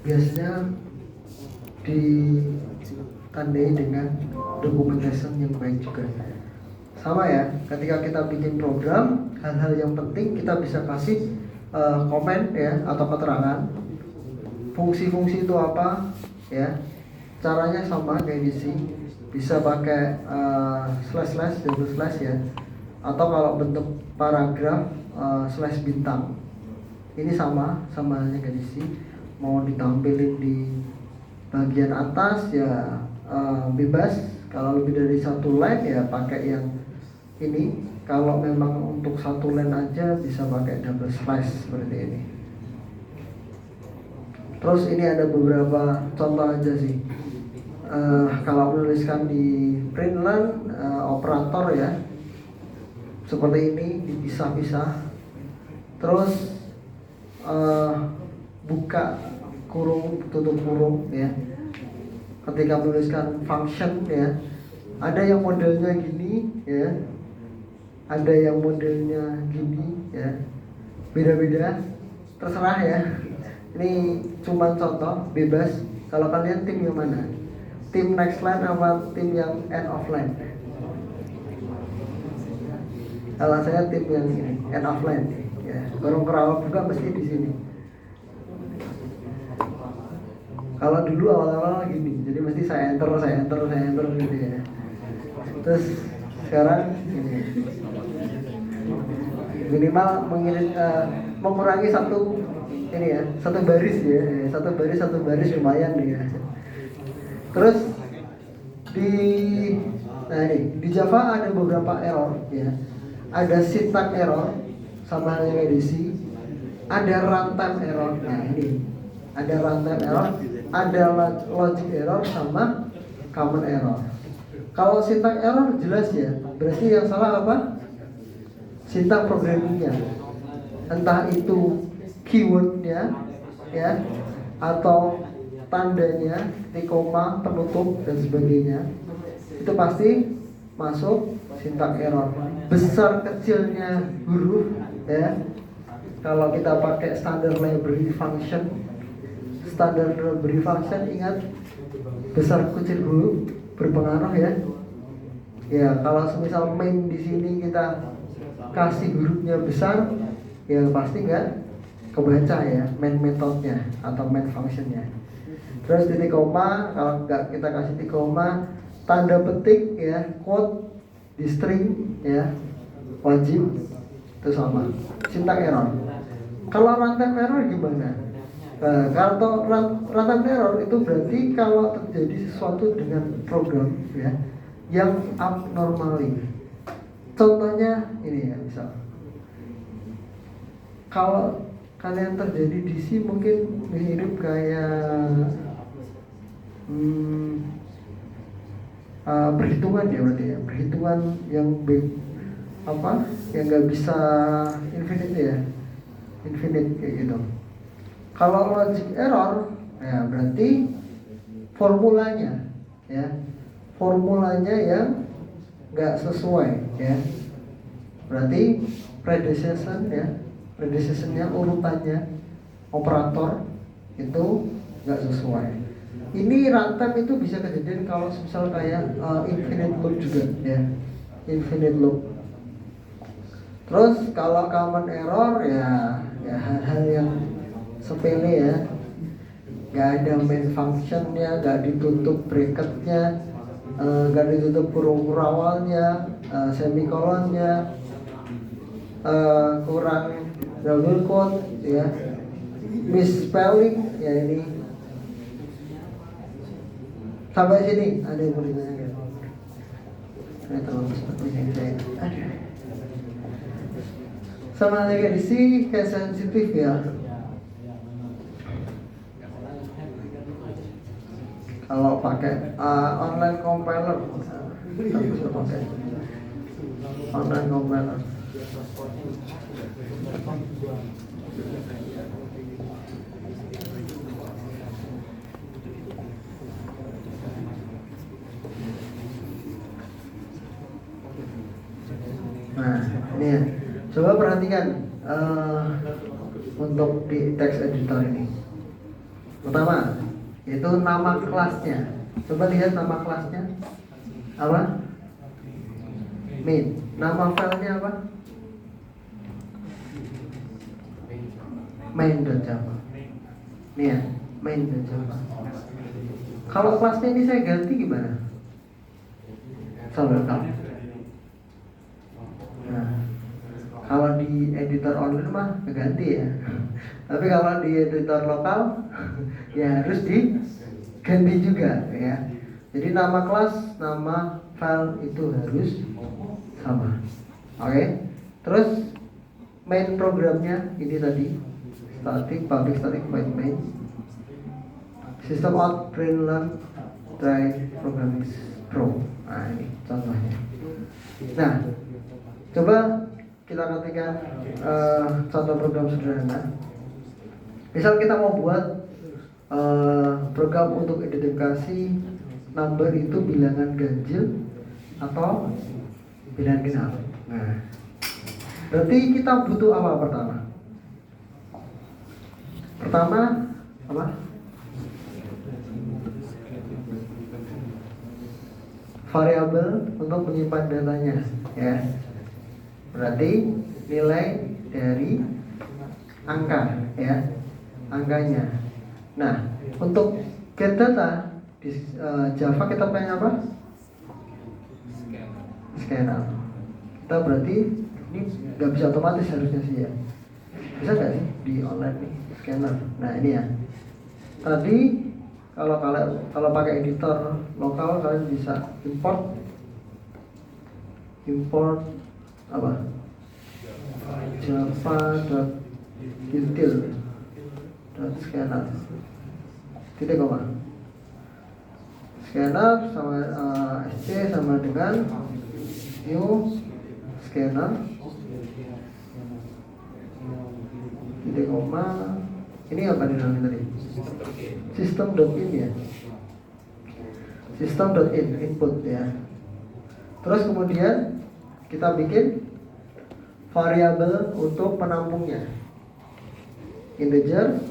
biasanya ditandai dengan documentation yang baik juga. Sama ya, ketika kita bikin program, hal-hal yang penting kita bisa kasih komen ya atau keterangan. Fungsi-fungsi itu apa ya? Caranya sama kayak di sini. Bisa pakai slash slash double slash ya. Atau kalau bentuk paragraf slash bintang. Ini sama halnya kayak di sini. Mau ditampilin di bagian atas ya bebas. Kalau lebih dari satu line ya pakai yang ini. Kalau memang untuk satu line aja bisa pakai double slash seperti ini. Terus ini ada beberapa contoh aja sih. Kalau menuliskan di printline operator ya seperti ini dipisah-pisah. Terus buka kurung tutup kurung ya. Ketika menuliskan function ya, ada yang modelnya gini ya, ada yang modelnya gini ya, beda-beda, terserah ya. Ini cuma contoh bebas. Kalau kalian tim yang mana? Tim next line apa tim yang end of line? Kalau saya tim yang ini end of line ya. Gorong kerawak juga mesti di sini. Kalau dulu awal-awal gini, jadi mesti saya enter gitu ya. Terus sekarang ini minimal mengurangi satu ini ya, satu baris lumayan nih ya. Terus di Java ada beberapa error ya. Ada syntax error sama halnya kayak di C. Ada runtime error. Nah ini ada runtime error, ada logic error sama common error. Kalau syntax error jelas ya, berarti yang salah apa? Syntax programmingnya. Entah itu keywordnya ya, atau tandanya, titik koma, penutup dan sebagainya, itu pasti masuk syntax error. Besar kecilnya huruf ya, kalau kita pakai standard library function ingat besar kecil huruf berpengaruh ya. Ya kalau semisal main di sini kita kasih hurufnya besar, ya pasti nggak kebaca ya main metodenya atau main functionnya. Terus titik koma, kalau nggak kita kasih titik koma, tanda petik ya, quote di string ya wajib itu sama. Syntax error. Kalau runtime error gimana? Kalau runtime error itu berarti kalau terjadi sesuatu dengan program ya yang abnormally. Contohnya ini ya, misal kalau kalian terjadi di C mungkin mirip kayak perhitungan ya berarti ya, perhitungan yang yang nggak bisa infinite ya, infinite kayak gitu. Kalau logic error ya berarti formulanya yang nggak sesuai ya, berarti predecessornya urutannya operator itu nggak sesuai. Ini runtime itu bisa kejadian kalau misal kayak infinite loop juga ya, infinite loop. Terus kalau common error ya hal-hal yang sepele ya, nggak ada main functionnya, nggak ditutup bracketnya, nggak ditutup kurung awalnya, semikolonnya, kurang double quote ya, misspelling ya. Ini sampai sini ada yang mau ditanya? Saya terlalu seperti ini saya. Sama lagi di sini kayak sensitif ya. Kalau pakai online compiler, kita bisa pakai online compiler. Nah, ini ya. Coba perhatikan untuk di text editor ini. Pertama, yaitu nama kelasnya. Coba lihat nama kelasnya apa? Main. Nama filenya apa? Main.java. Nih ya, main.java. Kalau kelasnya ini saya ganti gimana? Salah. Nah, kalau di editor online mah ganti ya. Tapi kalau di editor lokal ya harus diganti juga ya. Jadi nama kelas, nama file itu harus sama. Oke. Terus main programnya ini tadi static, public static void main. System out print learn try programming pro. Nah ini contohnya. Nah, coba kita ketikkan contoh program sederhana. Misal kita mau buat program untuk identifikasi number itu bilangan ganjil atau bilangan genap. Nah, berarti kita butuh apa pertama? Pertama apa? Variabel untuk menyimpan datanya, ya. Berarti nilai dari angka, ya, angkanya. Nah, untuk get data di Java kita pengen apa? Scanner. Kita berarti ini nggak bisa otomatis harusnya sih ya. Bisa nggak sih di online nih scanner? Nah ini ya. Tadi kalau pakai editor lokal kalian bisa import apa? Java.util.scanner. Titik koma. Scanner sama sc sama dengan new scanner. Titik koma. Ini apa dinamakan tadi? System.in ya. System.in input ya. Terus kemudian kita bikin variabel untuk penampungnya. Integer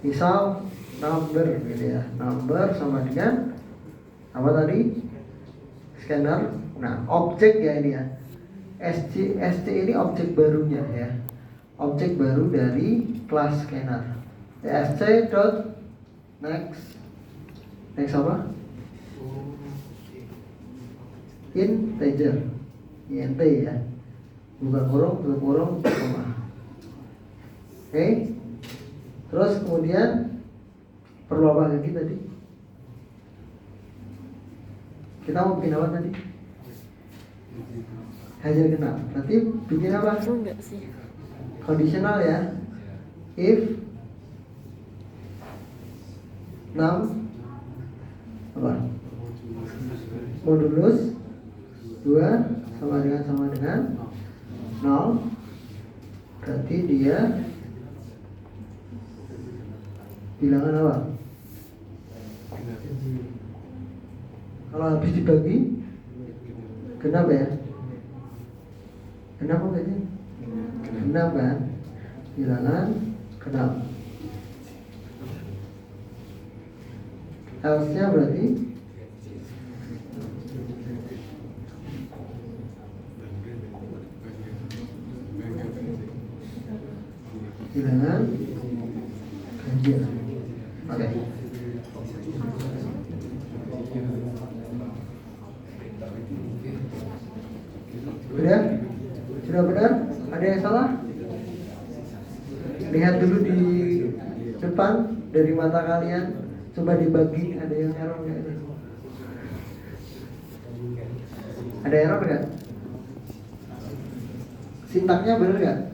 misal number gitu ya. Number sama dengan apa tadi? Scanner. Nah, objek ya ini ya. SC ini objek barunya ya. Objek baru dari kelas scanner. Sc dot next apa? Integer. int ya. Bukan kurung, tutup kurung, koma. Oke. Terus kemudian perlu apa lagi tadi? Kita mau bikin apa tadi? Hajar genap. Berarti bikin apa? Enggak sih. Conditional ya. If 6 apa? Modulus 2 sama dengan 0, berarti dia bilangan apa? Kalau habis dibagi genap ya? Genap apa sih? Genap kan? Bilangan genap. Else-nya berarti bilangan ganjil. Oke. Sudah? Sudah benar? Ada yang salah? Lihat dulu di depan dari mata kalian. Coba dibagi, ada yang error nggak? Ada error nggak? Sintaknya benar nggak?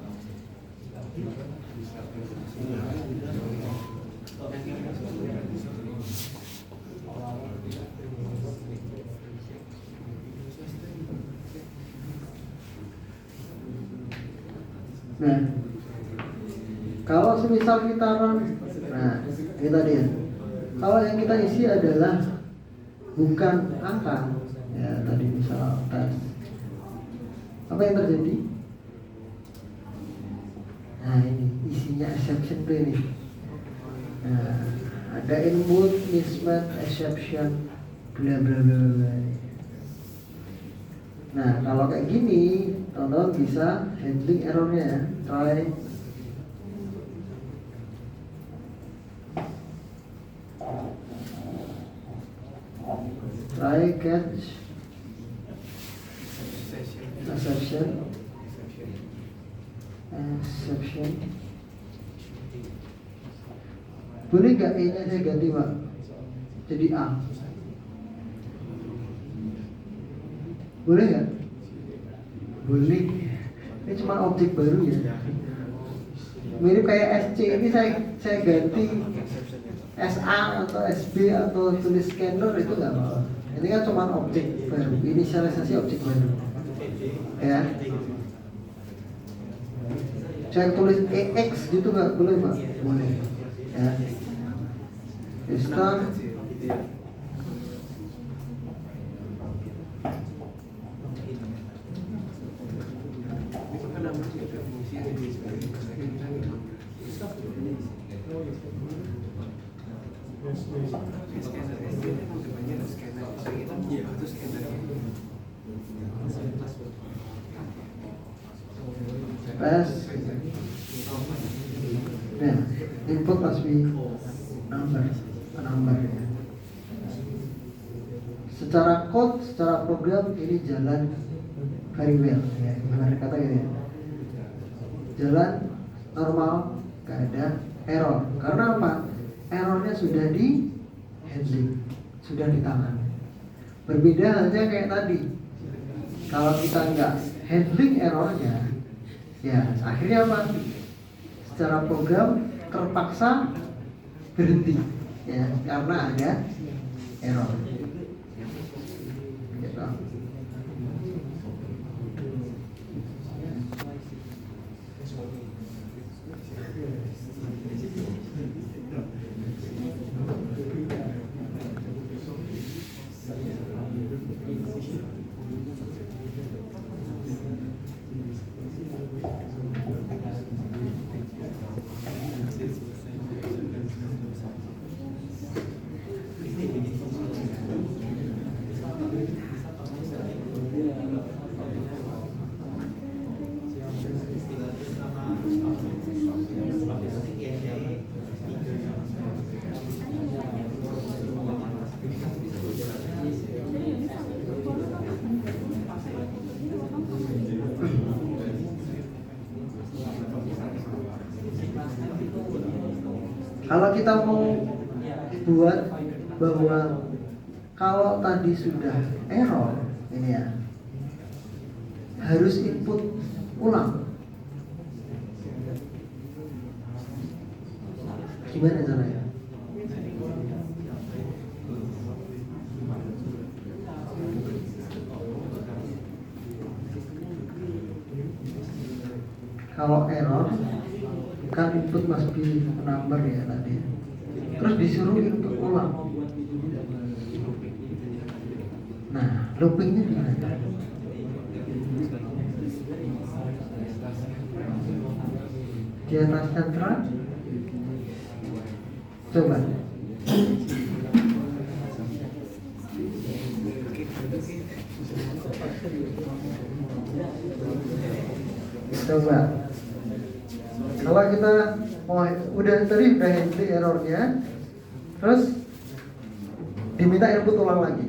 Nah, kalau semisal kita run, nah ini tadi ya. Kalau yang kita isi adalah bukan angka, ya tadi misal tes, apa yang terjadi? Nah ini isinya exception tuh ini. Nah, ada input, mismatch, exception, bla bla bla bla. Nah, kalau kayak gini, teman-teman bisa handling errornya ya. Try catch exception. Boleh nggak E nya saya ganti Pak jadi A? Boleh nggak? Boleh. Ini cuma objek baru ya. Mirip kayak SC ini saya ganti SA atau SB atau tulis scanner itu nggak apa-apa. Ini kan cuma objek baru, inisialisasi objek baru. Ya. Saya tulis EX gitu nggak boleh Pak? Boleh. Ya. Start. Press. Nah, input must be number. Secara code, secara program ini jalan very well ya, gimana kata gitu ya. Jalan normal, gak ada error. Karena apa? Errornya sudah di handling, sudah ditangani. Berbeda halnya kayak tadi. Kalau kita nggak handling errornya, ya akhirnya apa? Secara program terpaksa berhenti, ya karena ada error. Gitu. Kalau kita mau buat bahwa kalau tadi sudah error ini ya harus input ulang. Gimana caranya? Kalau error kan input must be number ya tadi. Terus disuruh input ulang. Nah, loopingnya gimana? Di atas sentra. Coba. Coba. Kalau kita udah tadi udah handle errornya, terus diminta input ulang lagi.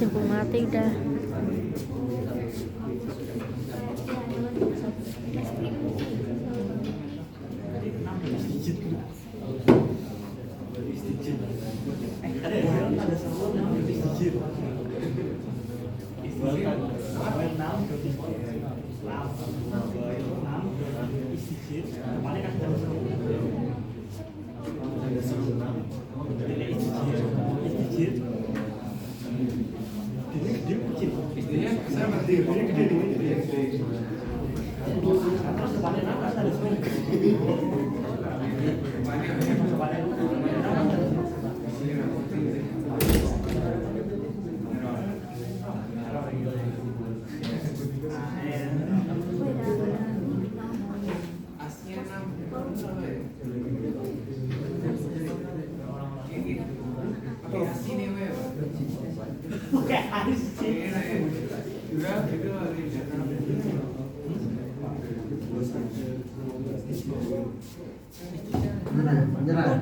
Simpul mati udah. Menyerah.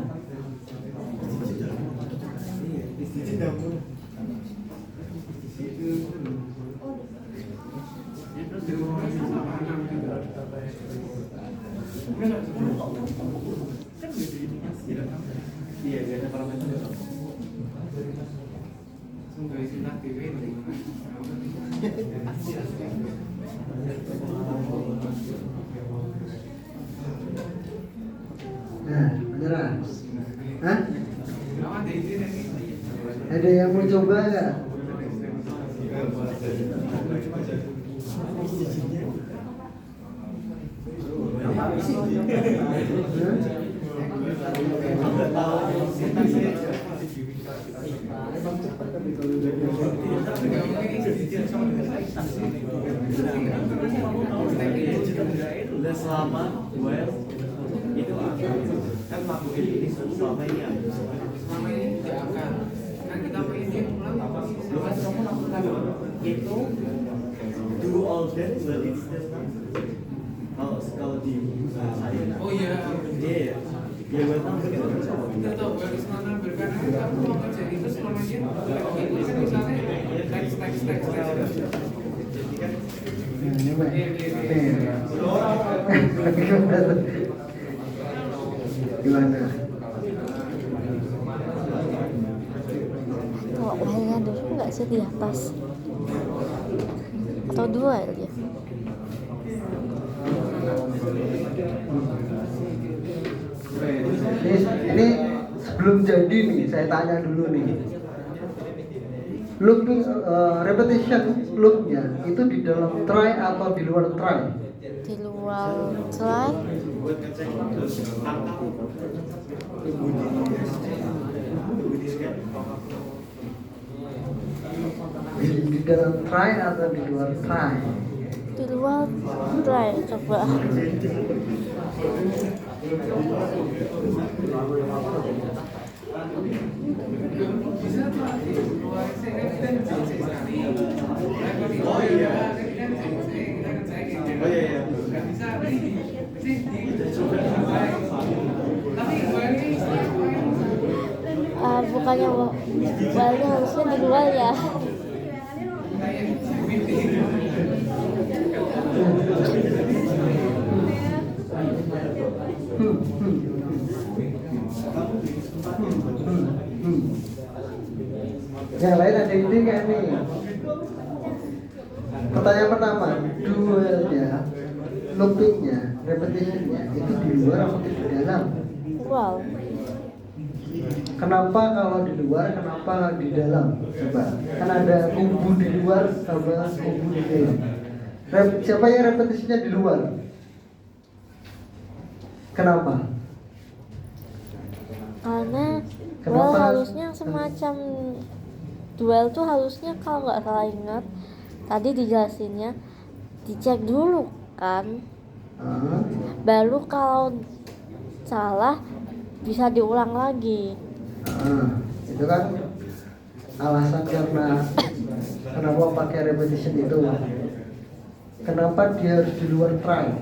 Menyerah. Hah? Ada yang mau coba nggak? Udah selama itu kan mabuk ini selama ini tidak akan kan kita pengen pulang lu kan kamu lakukan itu do all that but it's kalau di saya oh iya ya gue tahu kita tahu harus mana berkarena kita mau kerja itu selama ini kan misalnya next Gimana? Oh, kayaknya dulu nggak sih di atas atau dua ya? Ini sebelum jadi nih, saya tanya dulu nih. Looping, repetition loopnya itu di dalam try atau di luar try? Di luar try. Di dalam try atau di luar try? Di luar try, coba. Bukannya walnya harusnya di luar ya. Yang lain ada ide nggak nih? Pertanyaan pertama, duelnya, loopingnya, repetitionnya itu di luar atau di dalam? Wow. Kenapa kalau di luar, kenapa di dalam? Coba, kan ada kubu di luar sama kubu di dalam. Siapa yang repetisinya di luar? Kenapa? Karena Kenapa? harusnya semacam duel tuh harusnya kalau nggak salah ingat tadi dijelasinnya dicek dulu kan, Ah, baru kalau salah bisa diulang lagi. itu kan alasan karena kenapa pakai repetition itu. Kenapa dia harus di luar try?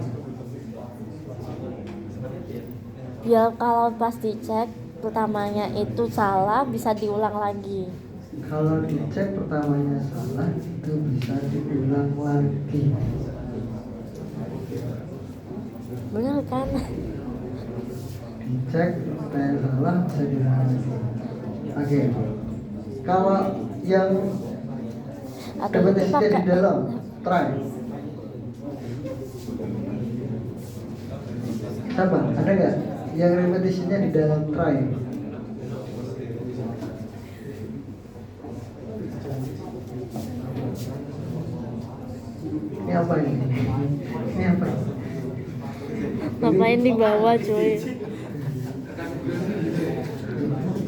Biar kalau pas dicek pertamanya itu salah bisa diulang lagi. Kalau dicek pertamanya salah itu bisa diulang lagi. Bener kan? Dicek pertanyaan salah bisa diulang lagi. Oke. Kalau yang Atau repetisinya di pakai dalam try. Siapa? Ada nggak yang repetisinya di dalam try? Ini apa ini? Ini apa? ngapain di bawah cuy?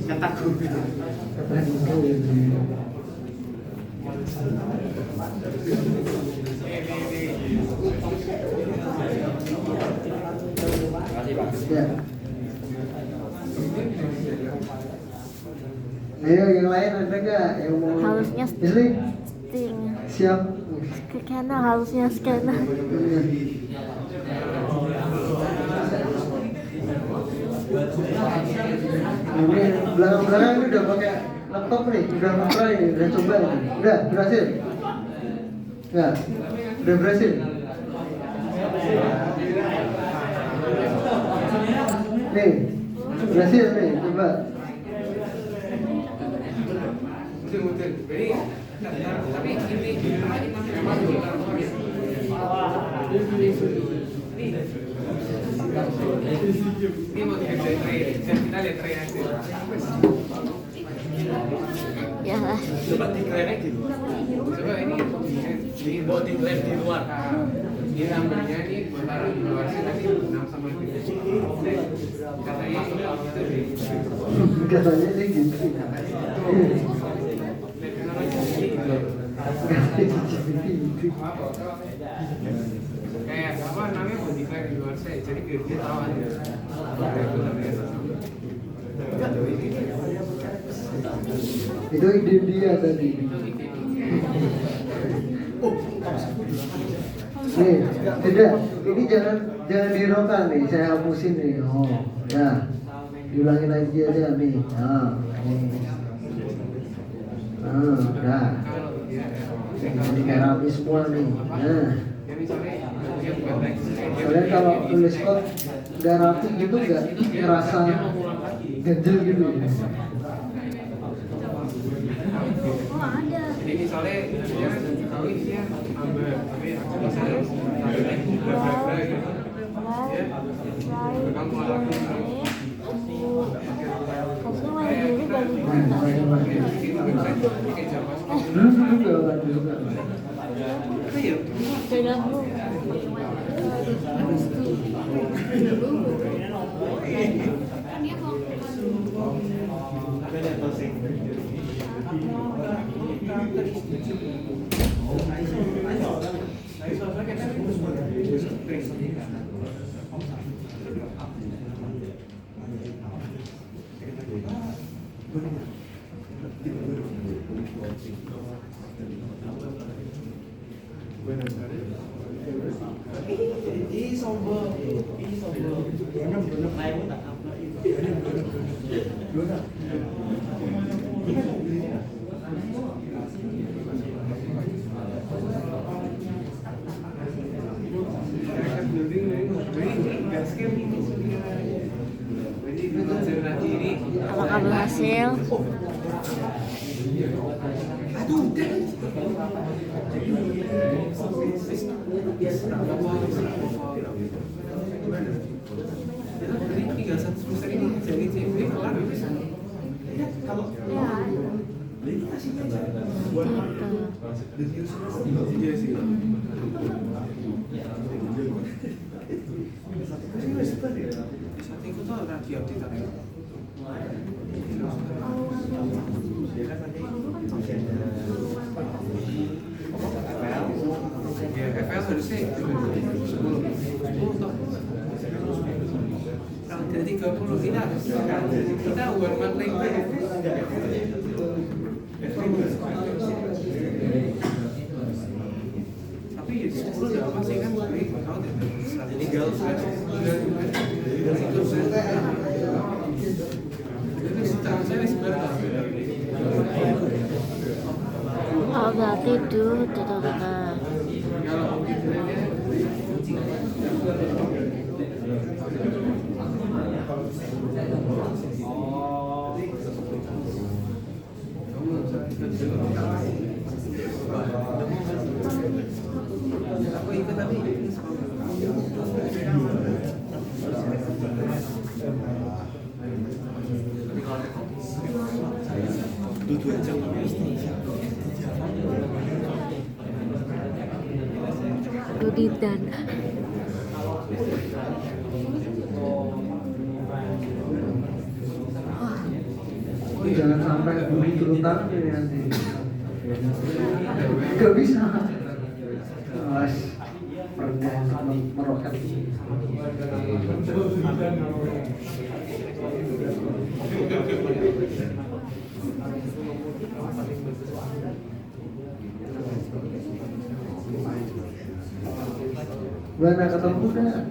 Kataku. Apa ini? Ya. Ayo yang lain ada nggak yang mau? Harusnya Isli, Sting. siap. Scanner harusnya scanner. Ini belakang-belakang ini udah pakai laptop nih, udah try nih, udah coba nih. Udah berhasil? Enggak? Udah berhasil? Nih, berhasil nih, coba. Tapi ini memang ini mau kita lihat tren aja. Ya lah. Coba diklaim di luar. Coba ini buat diklaim di luar. Ini namanya ini antara luar sih tadi 6 sama 7. Katanya itu di Katanya sih gitu. kayak apa namanya mau diklaim di luar saya. Jadi biar dia tahu aja. Itu ide dia tadi. Nih, tidak. Ini jangan dirokan nih. Saya hapusin nih. Oh, ya. Diulangin lagi aja nih. Nih. Udah. Jadi kayak rapi semua nih. Nah. Kalian kalau tulis kod nggak rapi gitu nggak ngerasa ganjel gitu ya? Jadi misalnya dia kan tahu isinya ambil, tapi aku misalnya bla gitu. Ya, kamu malah Harusnya main dulu baru Juga. pegang dulu. Apakah berhasil? Iya sih. Saat itu tuh radio update. harusnya 10 toh. Kalau dari 30 kita one man length. Tapi 10 udah apa sih kan? Kau tinggal itu secara saya sebenarnya. Oh berarti diturunkan. Aku ikut tapi Dudidan. Jangan sampai bumi turun tangan ini nanti. Gak bisa. Mas, pernah meroket. Gimana ketemu gak?